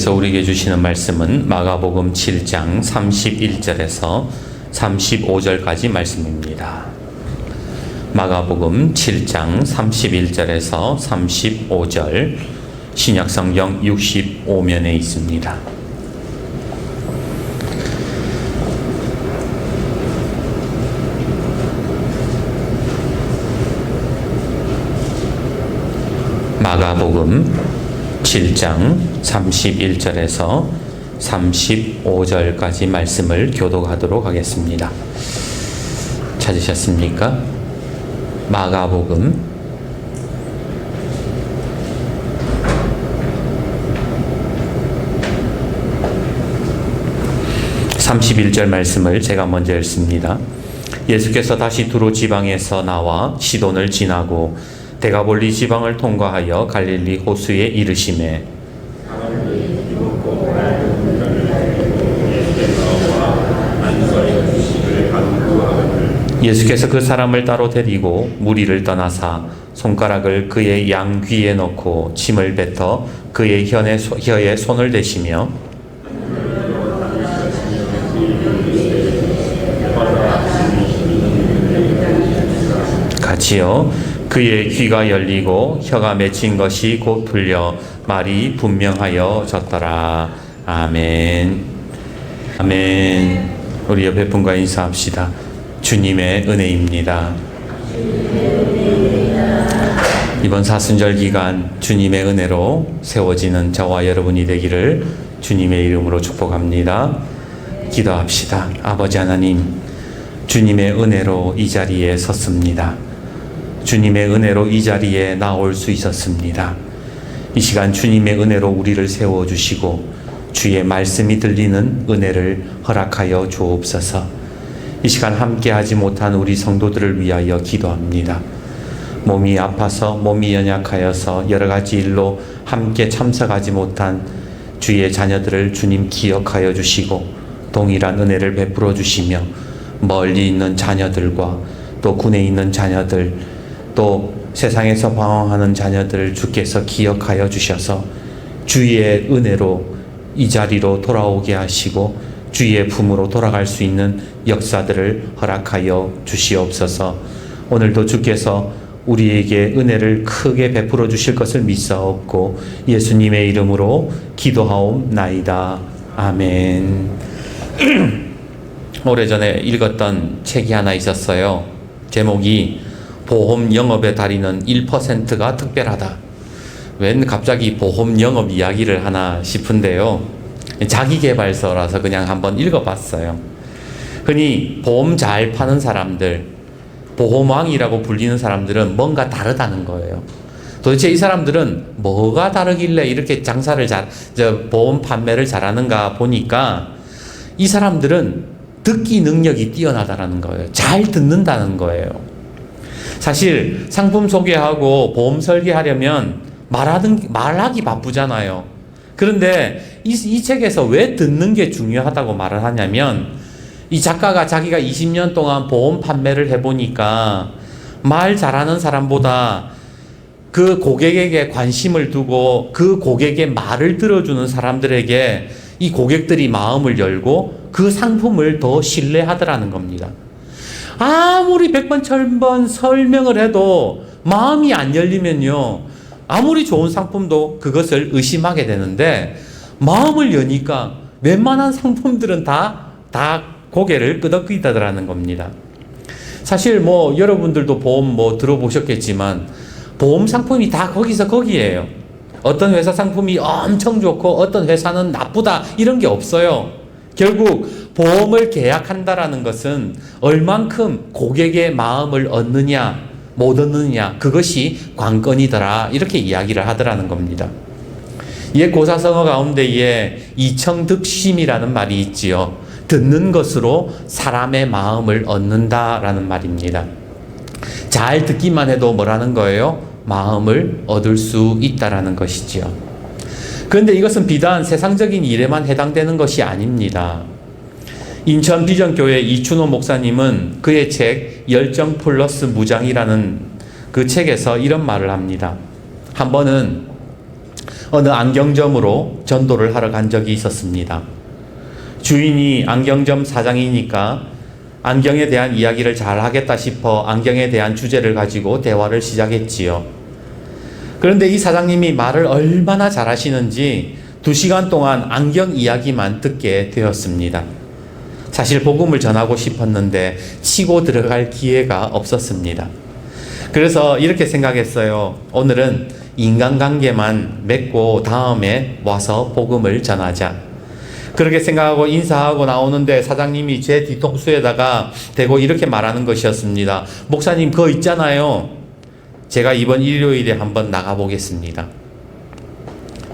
예수께서 우리에게 주시는 말씀은 마가복음 7장 31절에서 35절까지 말씀입니다. 마가복음 7장 31절에서 35절, 신약성경 65면에 있습니다. 마가복음 7장 31절에서 35절까지 말씀을 교독하도록 하겠습니다. 찾으셨습니까? 마가복음 31절 말씀을 제가 먼저 읽습니다. 예수께서 다시 두로 지방에서 나와 시돈을 지나고 데가볼리 지방을 통과하여 갈릴리 호수에 이르시매 예수께서 그 사람을 따로 데리고 무리를 떠나사 손가락을 그의 양 귀에 넣고 침을 뱉어 그의 혀에 손을 대시며 같이요. 그의 귀가 열리고 혀가 맺힌 것이 곧 풀려 말이 분명하여 졌더라. 아멘. 아멘. 우리 옆에 분과 인사합시다. 주님의 은혜입니다. 이번 사순절 기간 주님의 은혜로 세워지는 저와 여러분이 되기를 주님의 이름으로 축복합니다. 기도합시다. 아버지 하나님, 주님의 은혜로 이 자리에 섰습니다. 주님의 은혜로 이 자리에 나올 수 있었습니다. 이 시간 주님의 은혜로 우리를 세워주시고 주의 말씀이 들리는 은혜를 허락하여 주옵소서. 이 시간 함께하지 못한 우리 성도들을 위하여 기도합니다. 몸이 아파서 몸이 연약하여서 여러 가지 일로 함께 참석하지 못한 주의 자녀들을 주님 기억하여 주시고 동일한 은혜를 베풀어 주시며 멀리 있는 자녀들과 또 군에 있는 자녀들 또 세상에서 방황하는 자녀들을 주께서 기억하여 주셔서 주의 은혜로 이 자리로 돌아오게 하시고 주의 품으로 돌아갈 수 있는 역사들을 허락하여 주시옵소서. 오늘도 주께서 우리에게 은혜를 크게 베풀어 주실 것을 믿사옵고 예수님의 이름으로 기도하옵나이다. 아멘. 오래전에 읽었던 책이 하나 있었어요. 제목이 보험 영업의 달인은 1%가 특별하다. 웬 갑자기 보험 영업 이야기를 하나 싶은데요. 자기계발서라서 그냥 한번 읽어봤어요. 흔히 보험 잘 파는 사람들, 보험왕이라고 불리는 사람들은 뭔가 다르다는 거예요. 도대체 이 사람들은 뭐가 다르길래 이렇게 보험 판매를 잘하는가 보니까 이 사람들은 듣기 능력이 뛰어나다는 거예요. 잘 듣는다는 거예요. 사실 상품 소개하고 보험 설계하려면 말하기 바쁘잖아요. 그런데 이 책에서 왜 듣는 게 중요하다고 말을 하냐면 이 작가가 자기가 20년 동안 보험 판매를 해보니까 말 잘하는 사람보다 그 고객에게 관심을 두고 그 고객의 말을 들어주는 사람들에게 이 고객들이 마음을 열고 그 상품을 더 신뢰하더라는 겁니다. 아무리 100번 1000번 설명을 해도 마음이 안 열리면요, 아무리 좋은 상품도 그것을 의심하게 되는데 마음을 여니까 웬만한 상품들은 다 고개를 끄덕이더라는 겁니다. 사실 여러분들도 보험 들어보셨겠지만 보험 상품이 다 거기에요. 어떤 회사 상품이 엄청 좋고 어떤 회사는 나쁘다 이런 게 없어요. 결국 보험을 계약한다라는 것은 얼만큼 고객의 마음을 얻느냐 못 얻느냐 그것이 관건이더라 이렇게 이야기를 하더라는 겁니다. 옛 고사성어 가운데에 이청득심이라는 말이 있지요. 듣는 것으로 사람의 마음을 얻는다라는 말입니다. 잘 듣기만 해도 뭐라는 거예요? 마음을 얻을 수 있다라는 것이지요. 그런데 이것은 비단 세상적인 일에만 해당되는 것이 아닙니다. 인천 비전교회 이춘호 목사님은 그의 책 열정 플러스 무장이라는 그 책에서 이런 말을 합니다. 한 번은 어느 안경점으로 전도를 하러 간 적이 있었습니다. 주인이 안경점 사장이니까 안경에 대한 이야기를 잘 하겠다 싶어 안경에 대한 주제를 가지고 대화를 시작했지요. 그런데 이 사장님이 말을 얼마나 잘하시는지 2시간 동안 안경 이야기만 듣게 되었습니다. 사실 복음을 전하고 싶었는데 치고 들어갈 기회가 없었습니다. 그래서 이렇게 생각했어요. 오늘은 인간관계만 맺고 다음에 와서 복음을 전하자. 그렇게 생각하고 인사하고 나오는데 사장님이 제 뒤통수에다가 대고 이렇게 말하는 것이었습니다. 목사님 그거 있잖아요. 제가 이번 일요일에 한번 나가보겠습니다.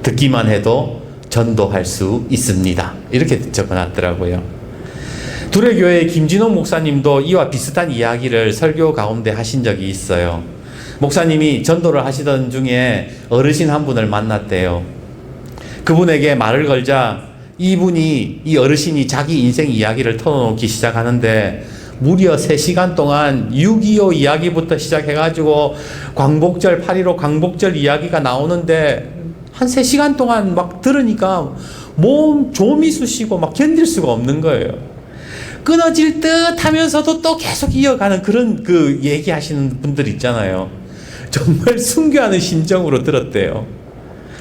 듣기만 해도 전도할 수 있습니다. 이렇게 적어놨더라고요. 두레교회 김진호 목사님도 이와 비슷한 이야기를 설교 가운데 하신 적이 있어요. 목사님이 전도를 하시던 중에 어르신 한 분을 만났대요. 그분에게 말을 걸자 이 어르신이 자기 인생 이야기를 털어놓기 시작하는데 무려 3시간 동안 6.25 이야기부터 시작해가지고 광복절, 8.15 광복절 이야기가 나오는데 한 3시간 동안 막 들으니까 몸 좀이 쑤시고 막 견딜 수가 없는 거예요. 끊어질 듯 하면서도 또 계속 이어가는 그런 그 얘기하시는 분들 있잖아요. 정말 순교하는 심정으로 들었대요.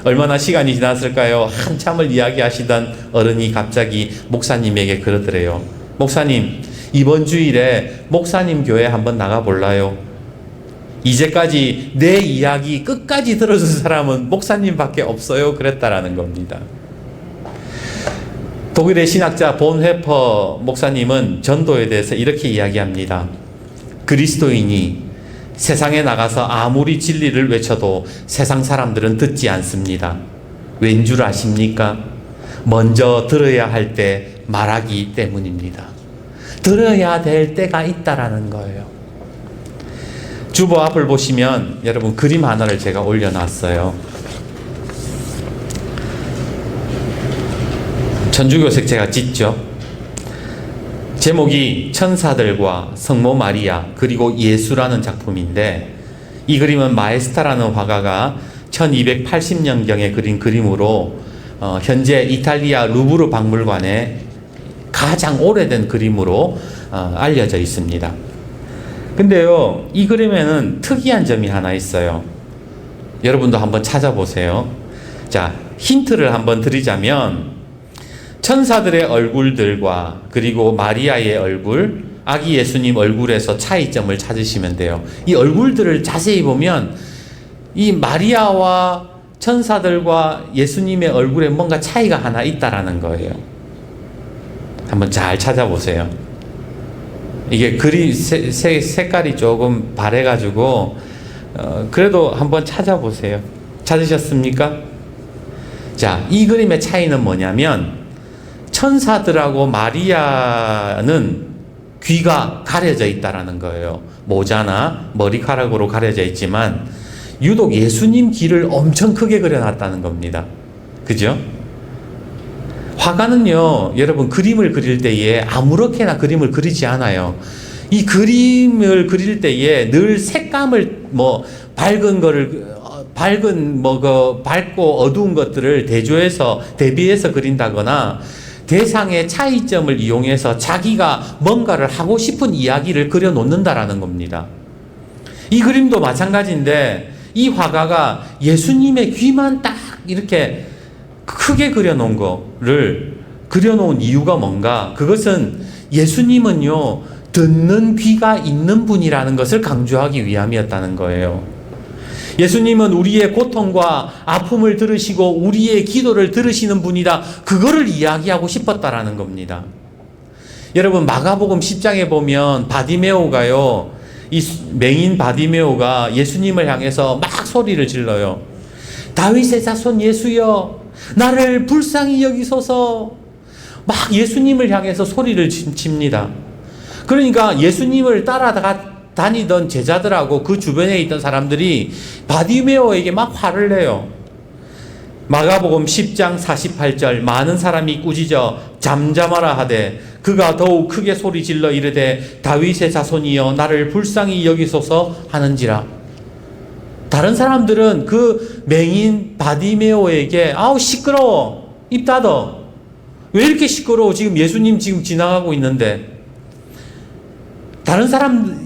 얼마나 시간이 지났을까요? 한참을 이야기하시던 어른이 갑자기 목사님에게 그러더래요. 목사님, 이번 주일에 목사님 교회 한번 나가볼라요? 이제까지 내 이야기 끝까지 들어준 사람은 목사님밖에 없어요. 그랬다라는 겁니다. 독일의 신학자 본 회퍼 목사님은 전도에 대해서 이렇게 이야기합니다. 그리스도인이 세상에 나가서 아무리 진리를 외쳐도 세상 사람들은 듣지 않습니다. 왠 줄 아십니까? 먼저 들어야 할 때 말하기 때문입니다. 들어야 될 때가 있다라는 거예요. 주보 앞을 보시면 여러분 그림 하나를 제가 올려놨어요. 천주교색 제가 짓죠. 제목이 천사들과 성모 마리아 그리고 예수라는 작품인데 이 그림은 마에스타라는 화가가 1280년경에 그린 그림으로 현재 이탈리아 루브르 박물관에 가장 오래된 그림으로 알려져 있습니다. 근데요, 이 그림에는 특이한 점이 하나 있어요. 여러분도 한번 찾아보세요. 자, 힌트를 한번 드리자면 천사들의 얼굴들과 그리고 마리아의 얼굴, 아기 예수님 얼굴에서 차이점을 찾으시면 돼요. 이 얼굴들을 자세히 보면 이 마리아와 천사들과 예수님의 얼굴에 뭔가 차이가 하나 있다라는 거예요. 한번 잘 찾아보세요. 이게 색깔이 조금 바래가지고 그래도 한번 찾아보세요. 찾으셨습니까? 자, 이 그림의 차이는 뭐냐면 천사들하고 마리아는 귀가 가려져 있다라는 거예요. 모자나 머리카락으로 가려져 있지만 유독 예수님 귀를 엄청 크게 그려놨다는 겁니다. 그죠? 화가는요, 여러분 그림을 그릴 때에 아무렇게나 그림을 그리지 않아요. 이 그림을 그릴 때에 늘 색감을 밝고 어두운 것들을 대비해서 그린다거나 대상의 차이점을 이용해서 자기가 뭔가를 하고 싶은 이야기를 그려놓는다라는 겁니다. 이 그림도 마찬가지인데 이 화가가 예수님의 귀만 딱 이렇게 크게 그려놓은 이유가 뭔가? 그것은 예수님은요, 듣는 귀가 있는 분이라는 것을 강조하기 위함이었다는 거예요. 예수님은 우리의 고통과 아픔을 들으시고 우리의 기도를 들으시는 분이다. 그거를 이야기하고 싶었다라는 겁니다. 여러분 마가복음 10장에 보면 바디메오가요, 이 맹인 바디메오가 예수님을 향해서 막 소리를 질러요. 다윗의 자손 예수여, 나를 불쌍히 여기소서. 막 예수님을 향해서 소리를 칩니다. 그러니까 예수님을 다니던 제자들하고 그 주변에 있던 사람들이 바디메오에게 막 화를 내요. 마가복음 10장 48절 많은 사람이 꾸짖어 잠잠하라 하되 그가 더욱 크게 소리 질러 이르되 다윗의 자손이여 나를 불쌍히 여기소서 하는지라. 다른 사람들은 그 맹인 바디메오에게 아우 시끄러워, 입 닫어, 왜 이렇게 시끄러워, 지금 예수님 지금 지나가고 있는데.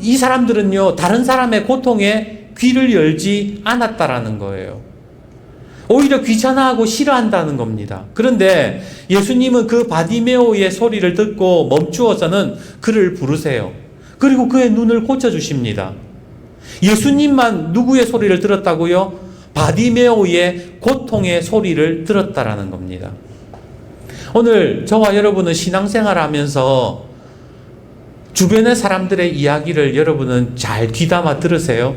이 사람들은요, 다른 사람의 고통에 귀를 열지 않았다라는 거예요. 오히려 귀찮아하고 싫어한다는 겁니다. 그런데 예수님은 그 바디메오의 소리를 듣고 멈추어서는 그를 부르세요. 그리고 그의 눈을 고쳐주십니다. 예수님만 누구의 소리를 들었다고요? 바디메오의 고통의 소리를 들었다라는 겁니다. 오늘 저와 여러분은 신앙생활 하면서 주변의 사람들의 이야기를 여러분은 잘 귀담아 들으세요?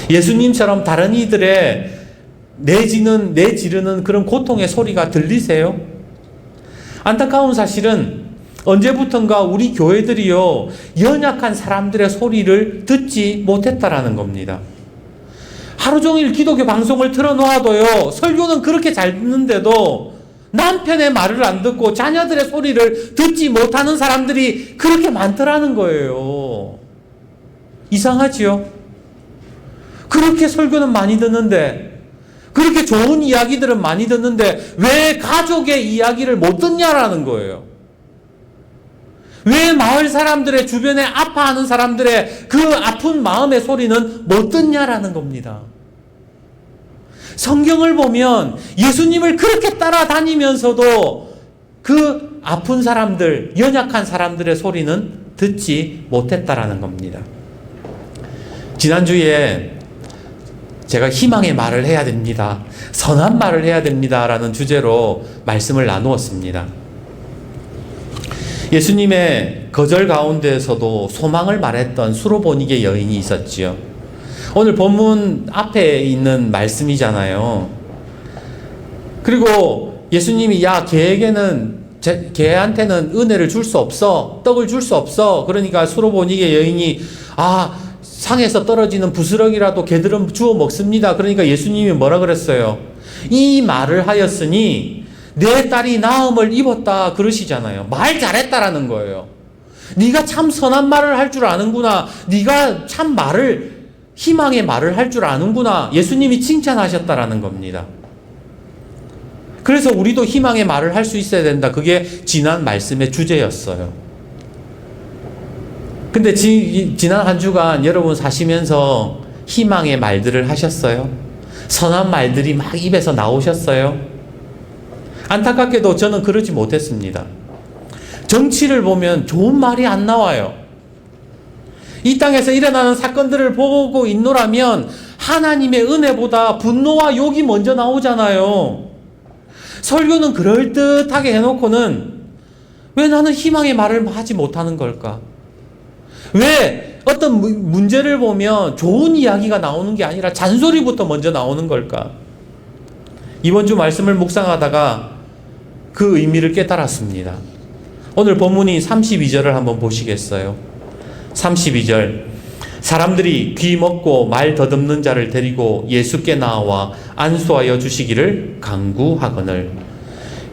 예수님처럼 다른 이들의 내지르는 그런 고통의 소리가 들리세요? 안타까운 사실은 언제부턴가 우리 교회들이요, 연약한 사람들의 소리를 듣지 못했다라는 겁니다. 하루 종일 기독교 방송을 틀어놓아도요, 설교는 그렇게 잘 듣는데도 남편의 말을 안 듣고 자녀들의 소리를 듣지 못하는 사람들이 그렇게 많더라는 거예요. 이상하지요? 그렇게 설교는 많이 듣는데, 그렇게 좋은 이야기들은 많이 듣는데 왜 가족의 이야기를 못 듣냐라는 거예요. 왜 마을 사람들의, 주변에 아파하는 사람들의 그 아픈 마음의 소리는 못 듣냐라는 겁니다. 성경을 보면 예수님을 그렇게 따라다니면서도 그 아픈 사람들, 연약한 사람들의 소리는 듣지 못했다라는 겁니다. 지난주에 제가 희망의 말을 해야 됩니다, 선한 말을 해야 됩니다라는 주제로 말씀을 나누었습니다. 예수님의 거절 가운데에서도 소망을 말했던 수로보니게 여인이 있었지요. 오늘 본문 앞에 있는 말씀이잖아요. 그리고 예수님이 걔한테는 은혜를 줄 수 없어, 떡을 줄 수 없어. 그러니까 수로보니게 여인이 상에서 떨어지는 부스러기라도 걔들은 주워 먹습니다. 그러니까 예수님이 뭐라 그랬어요? 이 말을 하였으니 내 딸이 나음을 입었다 그러시잖아요. 말 잘했다라는 거예요. 네가 참 선한 말을 할 줄 아는구나. 네가 참 희망의 말을 할 줄 아는구나. 예수님이 칭찬하셨다라는 겁니다. 그래서 우리도 희망의 말을 할 수 있어야 된다. 그게 지난 말씀의 주제였어요. 근데 지난 한 주간 여러분 사시면서 희망의 말들을 하셨어요? 선한 말들이 막 입에서 나오셨어요? 안타깝게도 저는 그러지 못했습니다. 정치를 보면 좋은 말이 안 나와요. 이 땅에서 일어나는 사건들을 보고 있노라면 하나님의 은혜보다 분노와 욕이 먼저 나오잖아요. 설교는 그럴듯하게 해놓고는 왜 나는 희망의 말을 하지 못하는 걸까? 왜 어떤 문제를 보면 좋은 이야기가 나오는 게 아니라 잔소리부터 먼저 나오는 걸까? 이번 주 말씀을 묵상하다가 그 의미를 깨달았습니다. 오늘 본문이 32절을 한번 보시겠어요? 32절. 사람들이 귀 먹고 말 더듬는 자를 데리고 예수께 나와 안수하여 주시기를 간구하거늘.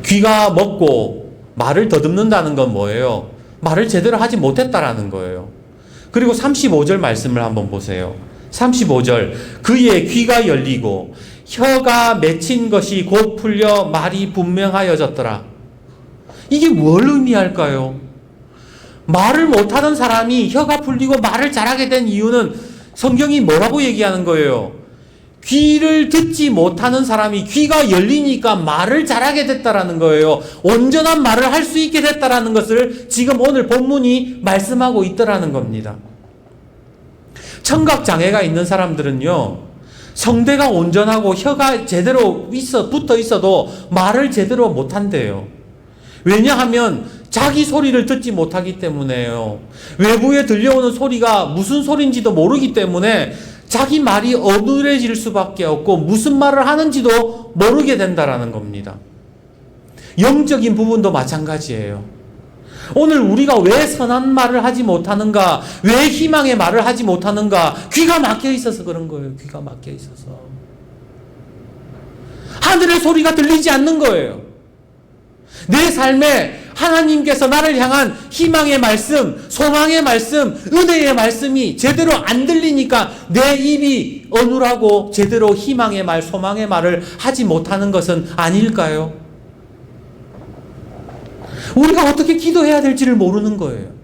귀가 먹고 말을 더듬는다는 건 뭐예요? 말을 제대로 하지 못했다라는 거예요. 그리고 35절 말씀을 한번 보세요. 35절. 그의 귀가 열리고 혀가 맺힌 것이 곧 풀려 말이 분명하여졌더라. 이게 뭘 의미할까요? 말을 못하던 사람이 혀가 풀리고 말을 잘하게 된 이유는 성경이 뭐라고 얘기하는 거예요? 귀를 듣지 못하는 사람이 귀가 열리니까 말을 잘하게 됐다라는 거예요. 온전한 말을 할 수 있게 됐다라는 것을 지금 오늘 본문이 말씀하고 있더라는 겁니다. 청각장애가 있는 사람들은요, 성대가 온전하고 혀가 제대로 붙어 있어도 말을 제대로 못한대요. 왜냐하면 자기 소리를 듣지 못하기 때문에요. 외부에 들려오는 소리가 무슨 소리인지도 모르기 때문에 자기 말이 어눌해질 수밖에 없고 무슨 말을 하는지도 모르게 된다라는 겁니다. 영적인 부분도 마찬가지예요. 오늘 우리가 왜 선한 말을 하지 못하는가? 왜 희망의 말을 하지 못하는가? 귀가 막혀 있어서 그런 거예요. 귀가 막혀 있어서. 하늘의 소리가 들리지 않는 거예요. 내 삶에 하나님께서 나를 향한 희망의 말씀, 소망의 말씀, 은혜의 말씀이 제대로 안 들리니까 내 입이 어눌하고 제대로 희망의 말, 소망의 말을 하지 못하는 것은 아닐까요? 우리가 어떻게 기도해야 될지를 모르는 거예요.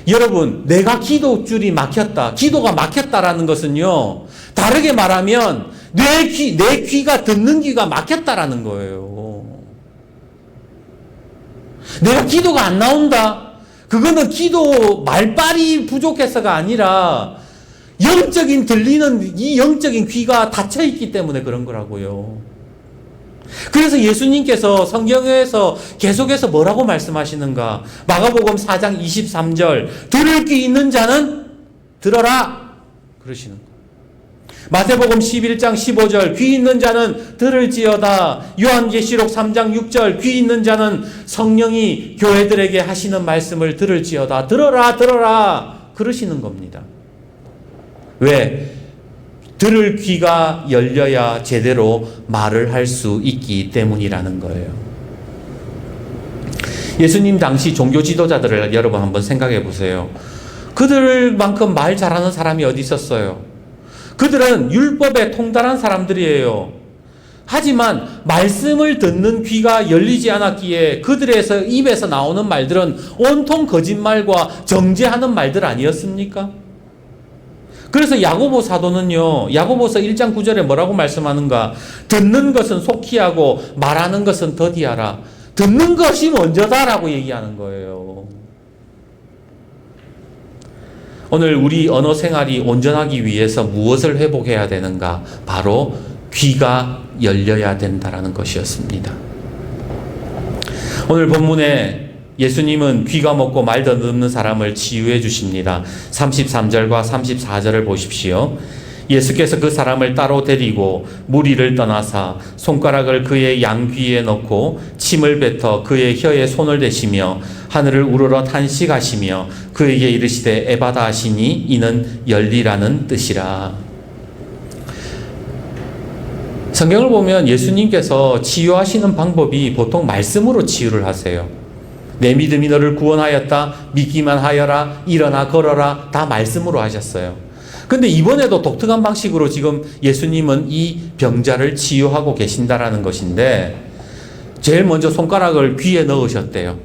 여러분, 내가 기도줄이 막혔다, 기도가 막혔다라는 것은요, 다르게 말하면 내 귀가 듣는 귀가 막혔다라는 거예요. 내가 기도가 안 나온다. 그거는 기도 말빨이 부족해서가 아니라 영적인 들리는 이 영적인 귀가 닫혀 있기 때문에 그런 거라고요. 그래서 예수님께서 성경에서 계속해서 뭐라고 말씀하시는가? 마가복음 4장 23절 들을 귀 있는 자는 들어라 그러시는 거예요. 마태복음 11장 15절 귀 있는 자는 들을지어다. 요한계시록 3장 6절 귀 있는 자는 성령이 교회들에게 하시는 말씀을 들을지어다. 들어라 들어라 그러시는 겁니다. 왜? 들을 귀가 열려야 제대로 말을 할 수 있기 때문이라는 거예요. 예수님 당시 종교 지도자들을 여러분 한번 생각해 보세요. 그들만큼 말 잘하는 사람이 어디 있었어요? 그들은 율법에 통달한 사람들이에요. 하지만 말씀을 듣는 귀가 열리지 않았기에 그들의 입에서 나오는 말들은 온통 거짓말과 정죄하는 말들 아니었습니까? 그래서 야고보 사도는요, 야고보서 1장 9절에 뭐라고 말씀하는가? 듣는 것은 속히 하고 말하는 것은 더디하라. 듣는 것이 먼저다라고 얘기하는 거예요. 오늘 우리 언어 생활이 온전하기 위해서 무엇을 회복해야 되는가? 바로 귀가 열려야 된다라는 것이었습니다. 오늘 본문에 예수님은 귀가 먹고 말 더듬는 사람을 치유해 주십니다. 33절과 34절을 보십시오. 예수께서 그 사람을 따로 데리고 무리를 떠나사 손가락을 그의 양귀에 넣고 침을 뱉어 그의 혀에 손을 대시며 하늘을 우러러 탄식하시며 그에게 이르시되 에바다 하시니 이는 열리라는 뜻이라. 성경을 보면 예수님께서 치유하시는 방법이 보통 말씀으로 치유를 하세요. 내 믿음이 너를 구원하였다. 믿기만 하여라. 일어나 걸어라. 다 말씀으로 하셨어요. 근데 이번에도 독특한 방식으로 지금 예수님은 이 병자를 치유하고 계신다라는 것인데 제일 먼저 손가락을 귀에 넣으셨대요.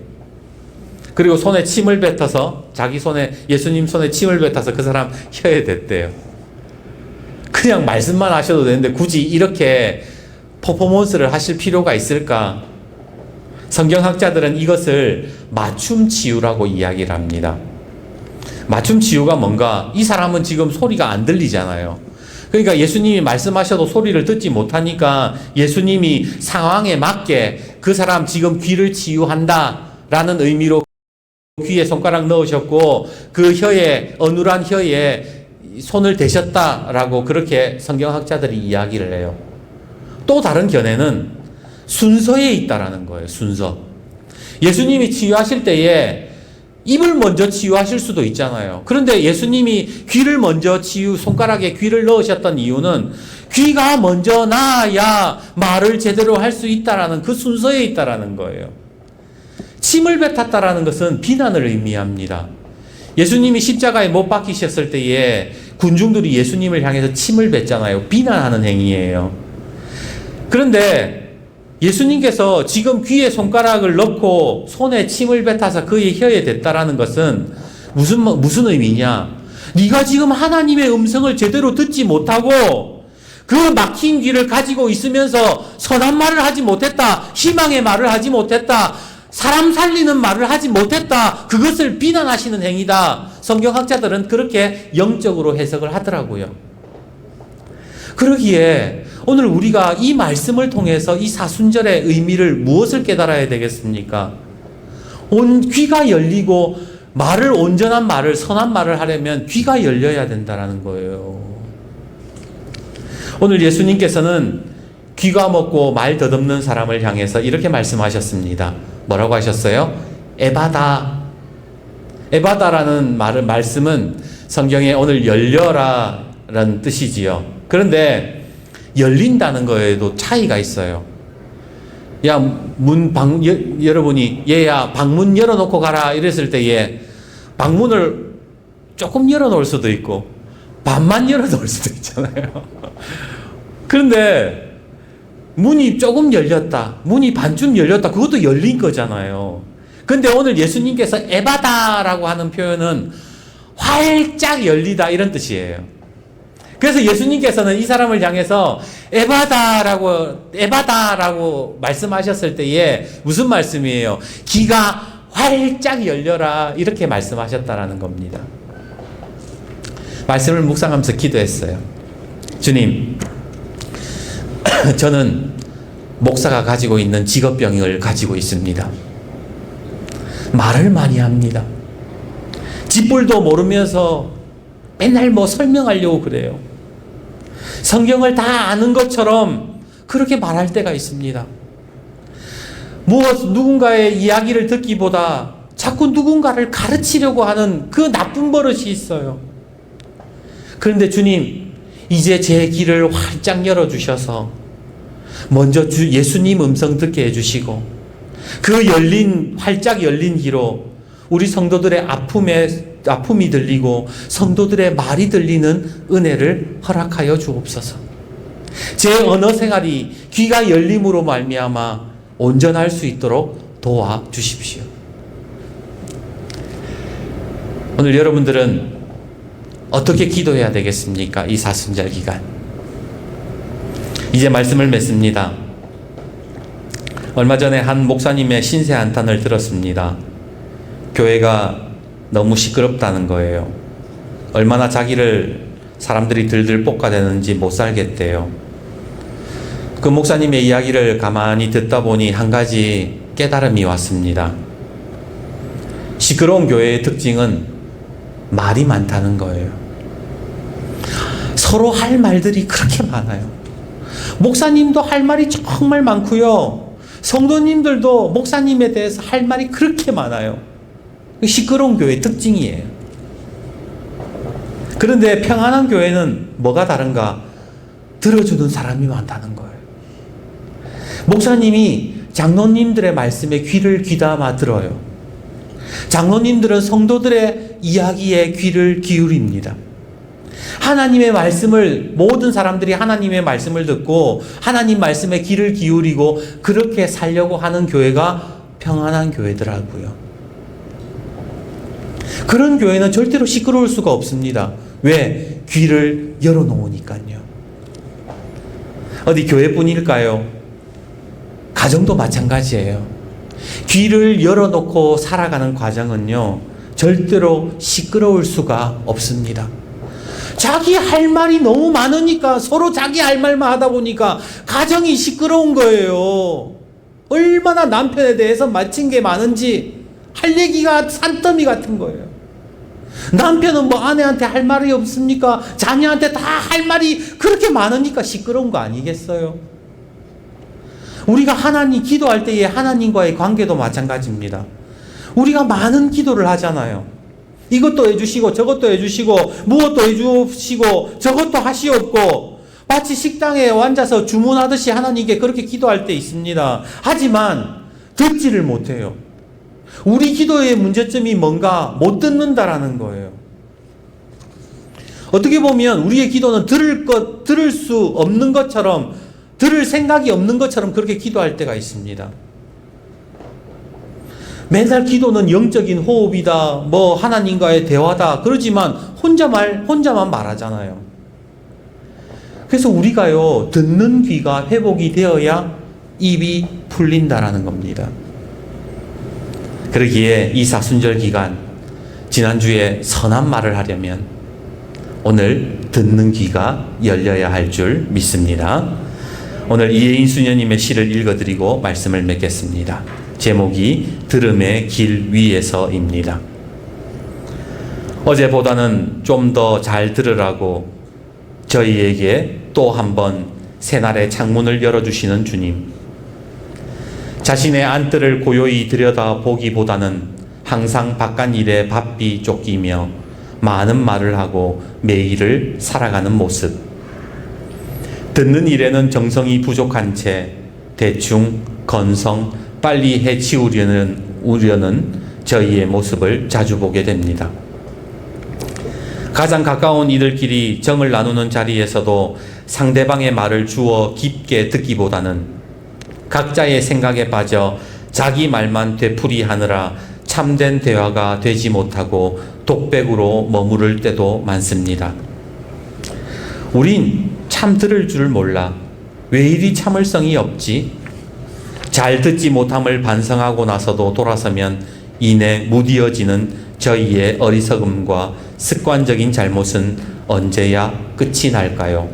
그리고 손에 침을 뱉어서 자기 손에 예수님 손에 침을 뱉어서 그 사람 혀에 댔대요. 그냥 말씀만 하셔도 되는데 굳이 이렇게 퍼포먼스를 하실 필요가 있을까? 성경학자들은 이것을 맞춤 치유라고 이야기를 합니다. 맞춤 치유가 뭔가? 이 사람은 지금 소리가 안 들리잖아요. 그러니까 예수님이 말씀하셔도 소리를 듣지 못하니까 예수님이 상황에 맞게 그 사람 지금 귀를 치유한다 라는 의미로 귀에 손가락 넣으셨고 그 혀에 어눌한 혀에 손을 대셨다라고 그렇게 성경학자들이 이야기를 해요. 또 다른 견해는 순서에 있다라는 거예요. 순서. 예수님이 치유하실 때에 입을 먼저 치유하실 수도 있잖아요. 그런데 예수님이 귀를 먼저 손가락에 귀를 넣으셨던 이유는 귀가 먼저 나아야 말을 제대로 할 수 있다라는 그 순서에 있다라는 거예요. 침을 뱉었다라는 것은 비난을 의미합니다. 예수님이 십자가에 못 박히셨을 때에 군중들이 예수님을 향해서 침을 뱉잖아요. 비난하는 행위예요. 그런데 예수님께서 지금 귀에 손가락을 넣고 손에 침을 뱉어서 그의 혀에 댔다라는 것은 무슨 의미냐? 네가 지금 하나님의 음성을 제대로 듣지 못하고 그 막힌 귀를 가지고 있으면서 선한 말을 하지 못했다. 희망의 말을 하지 못했다. 사람 살리는 말을 하지 못했다. 그것을 비난하시는 행위다. 성경학자들은 그렇게 영적으로 해석을 하더라고요. 그러기에 오늘 우리가 이 말씀을 통해서 이 사순절의 의미를 무엇을 깨달아야 되겠습니까? 귀가 열리고 온전한 말을, 선한 말을 하려면 귀가 열려야 된다는 거예요. 오늘 예수님께서는 귀가 먹고 말 더듬는 사람을 향해서 이렇게 말씀하셨습니다. 뭐라고 하셨어요? 에바다. 에바다라는 말씀은 성경에 오늘 열려라 라는 뜻이지요. 그런데 열린다는 거에도 차이가 있어요. 야, 여러분이 얘야 방문 열어놓고 가라 이랬을 때에 방문을 조금 열어놓을 수도 있고 반만 열어놓을 수도 있잖아요. 그런데 문이 조금 열렸다, 문이 반쯤 열렸다, 그것도 열린 거잖아요. 근데 오늘 예수님께서 에바다라고 하는 표현은 활짝 열리다 이런 뜻이에요. 그래서 예수님께서는 이 사람을 향해서 에바다라고 말씀하셨을 때에 무슨 말씀이에요? 귀가 활짝 열려라 이렇게 말씀하셨다라는 겁니다. 말씀을 묵상하면서 기도했어요. 주님, 저는 목사가 가지고 있는 직업병을 가지고 있습니다. 말을 많이 합니다. 쥐뿔도 모르면서 맨날 설명하려고 그래요. 성경을 다 아는 것처럼 그렇게 말할 때가 있습니다. 누군가의 이야기를 듣기보다 자꾸 누군가를 가르치려고 하는 그 나쁜 버릇이 있어요. 그런데 주님, 이제 제 귀를 활짝 열어주셔서 먼저 예수님 음성 듣게 해주시고 그 활짝 열린 귀로 우리 성도들의 아픔이 들리고 성도들의 말이 들리는 은혜를 허락하여 주옵소서. 제 언어 생활이 귀가 열림으로 말미암아 온전할 수 있도록 도와주십시오. 오늘 여러분들은 어떻게 기도해야 되겠습니까? 이 사순절 기간. 이제 말씀을 맺습니다. 얼마 전에 한 목사님의 신세 한탄을 들었습니다. 교회가 너무 시끄럽다는 거예요. 얼마나 자기를 사람들이 들들 볶아대는지 못 살겠대요. 그 목사님의 이야기를 가만히 듣다 보니 한 가지 깨달음이 왔습니다. 시끄러운 교회의 특징은 말이 많다는 거예요. 서로 할 말들이 그렇게 많아요. 목사님도 할 말이 정말 많고요. 성도님들도 목사님에 대해서 할 말이 그렇게 많아요. 시끄러운 교회의 특징이에요. 그런데 평안한 교회는 뭐가 다른가? 들어주는 사람이 많다는 거예요. 목사님이 장로님들의 말씀에 귀를 귀담아 들어요. 장로님들은 성도들의 이야기에 귀를 기울입니다. 하나님의 말씀을, 모든 사람들이 하나님의 말씀을 듣고 하나님 말씀에 귀를 기울이고 그렇게 살려고 하는 교회가 평안한 교회더라고요. 그런 교회는 절대로 시끄러울 수가 없습니다. 왜? 귀를 열어놓으니까요. 어디 교회뿐일까요? 가정도 마찬가지예요. 귀를 열어놓고 살아가는 과정은요, 절대로 시끄러울 수가 없습니다. 자기 할 말이 너무 많으니까 서로 자기 할 말만 하다 보니까 가정이 시끄러운 거예요. 얼마나 남편에 대해서 마친 게 많은지 할 얘기가 산더미 같은 거예요. 남편은 아내한테 할 말이 없습니까? 자녀한테 다 할 말이 그렇게 많으니까 시끄러운 거 아니겠어요? 우리가 하나님 기도할 때에 하나님과의 관계도 마찬가지입니다. 우리가 많은 기도를 하잖아요. 이것도 해주시고 저것도 해주시고 무엇도 해주시고 저것도 하시옵고 마치 식당에 앉아서 주문하듯이 하나님께 그렇게 기도할 때 있습니다. 하지만 듣지를 못해요. 우리 기도의 문제점이 뭔가 못 듣는다라는 거예요. 어떻게 보면 우리의 기도는 들을 수 없는 것처럼, 들을 생각이 없는 것처럼 그렇게 기도할 때가 있습니다. 맨날 기도는 영적인 호흡이다, 하나님과의 대화다, 그러지만 혼자만 말하잖아요. 그래서 우리가요, 듣는 귀가 회복이 되어야 입이 풀린다라는 겁니다. 그러기에 이 사순절 기간, 지난주에 선한 말을 하려면 오늘 듣는 귀가 열려야 할 줄 믿습니다. 오늘 이혜인 수녀님의 시를 읽어드리고 말씀을 맺겠습니다. 제목이 들음의 길 위에서입니다. 어제보다는 좀 더 잘 들으라고 저희에게 또 한 번 새날의 창문을 열어주시는 주님. 자신의 안뜰을 고요히 들여다보기보다는 항상 바깥 일에 바삐 쫓기며 많은 말을 하고 매일을 살아가는 모습. 듣는 일에는 정성이 부족한 채 대충 건성, 빨리 해치우려는 저희의 모습을 자주 보게 됩니다. 가장 가까운 이들끼리 정을 나누는 자리에서도 상대방의 말을 주어 깊게 듣기보다는 각자의 생각에 빠져 자기 말만 되풀이하느라 참된 대화가 되지 못하고 독백으로 머무를 때도 많습니다. 우린 참 들을 줄 몰라. 왜 이리 참을성이 없지? 잘 듣지 못함을 반성하고 나서도 돌아서면 이내 무디어지는 저희의 어리석음과 습관적인 잘못은 언제야 끝이 날까요?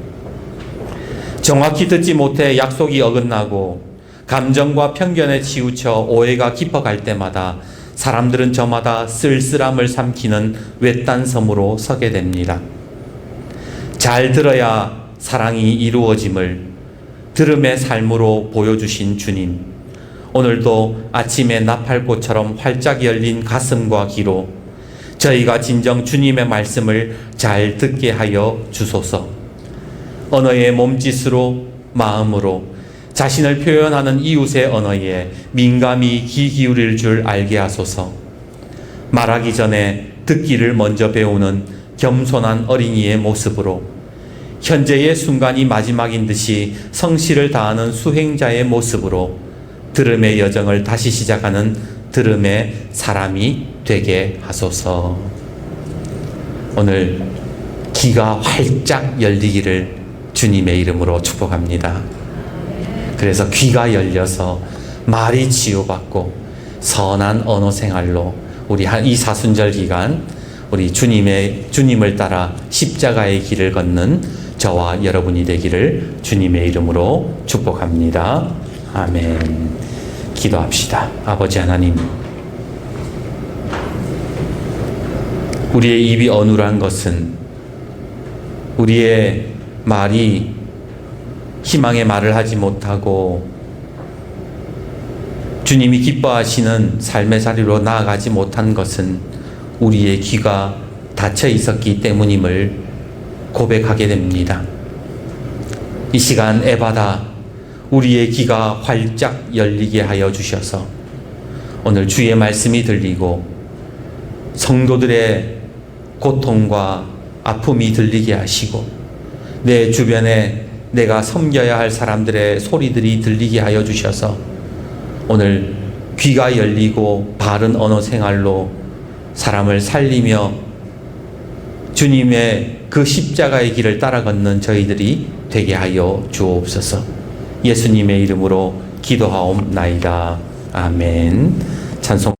정확히 듣지 못해 약속이 어긋나고 감정과 편견에 치우쳐 오해가 깊어갈 때마다 사람들은 저마다 쓸쓸함을 삼키는 외딴 섬으로 서게 됩니다. 잘 들어야 사랑이 이루어짐을 들음의 삶으로 보여주신 주님, 오늘도 아침에 나팔꽃처럼 활짝 열린 가슴과 귀로 저희가 진정 주님의 말씀을 잘 듣게 하여 주소서. 언어의 몸짓으로, 마음으로 자신을 표현하는 이웃의 언어에 민감히 귀 기울일 줄 알게 하소서. 말하기 전에 듣기를 먼저 배우는 겸손한 어린이의 모습으로, 현재의 순간이 마지막인 듯이 성실을 다하는 수행자의 모습으로 들음의 여정을 다시 시작하는 들음의 사람이 되게 하소서. 오늘 귀가 활짝 열리기를 주님의 이름으로 축복합니다. 그래서 귀가 열려서 말이 치유받고 선한 언어 생활로 우리 이 사순절 기간 우리 주님을 따라 십자가의 길을 걷는 저와 여러분이 되기를 주님의 이름으로 축복합니다. 아멘. 기도합시다. 아버지 하나님, 우리의 입이 어눌한 것은 우리의 말이 희망의 말을 하지 못하고 주님이 기뻐하시는 삶의 자리로 나아가지 못한 것은 우리의 귀가 닫혀 있었기 때문임을 고백하게 됩니다. 이 시간 애받아 우리의 귀가 활짝 열리게 하여 주셔서 오늘 주의 말씀이 들리고 성도들의 고통과 아픔이 들리게 하시고 내 주변에 내가 섬겨야 할 사람들의 소리들이 들리게 하여 주셔서 오늘 귀가 열리고 바른 언어 생활로 사람을 살리며 주님의 그 십자가의 길을 따라 걷는 저희들이 되게 하여 주옵소서. 예수님의 이름으로 기도하옵나이다. 아멘. 찬송